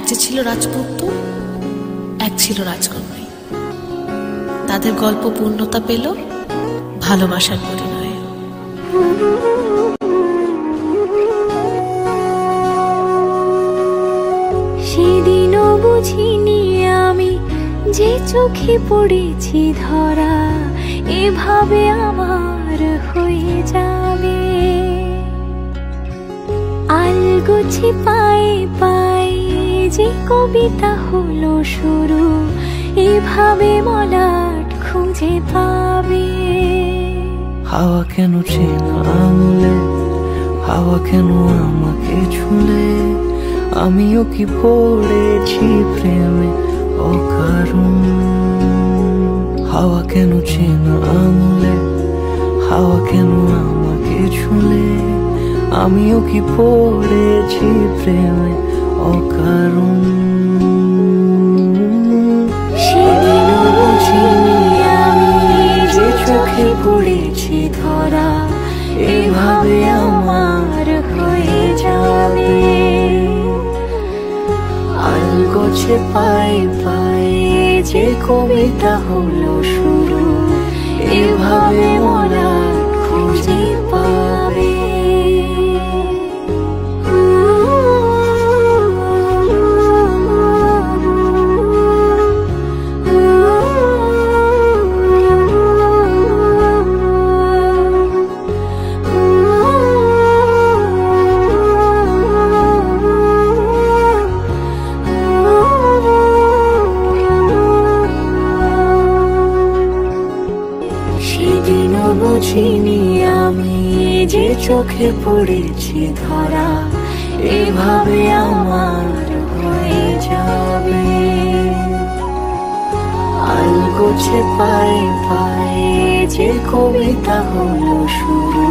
এক যে ছিল রাজপুত্র, এক ছিল রাজকন্যা। তাদের গল্প পূর্ণতা পেল ভালোবাসার পরিণয়ে। সেদিনও বুঝিনি আমি যে চোখে পড়েছি ধরা, এভাবে আমার হয়ে যাবে। আলগোছে পায়ে পায়ে যে কবিতা হলো শুরু, এভাবে মলাট খুঁজে পাবে। হাওয়া কেন চেনা আঙুলে, হাওয়া কেন আমাকে ছুলে, আমিও কি পড়েছি প্রেমে অকারণ। হাওয়া কেন চেনা আঙুলে, হাওয়া কেন আমাকে ছুলে, আমিও কি পড়েছি প্রেমে অকারণ। সেদিনও বুঝিনি আমি যে চোখে পড়েছি ধরা, এভাবে আমার হয়ে যাবে। আলগোছে পায়ে পায়ে যে কবিতা হলো শুরু, এভাবে মোরা খুঁজে পাবে। সেদিনও বুঝিনি আমি যে চোখে পড়েছি ধরা, এভাবে আমার হয়ে যাবে। আলগোছে পায়ে পায়ে যে কবিতা হলো শুরু,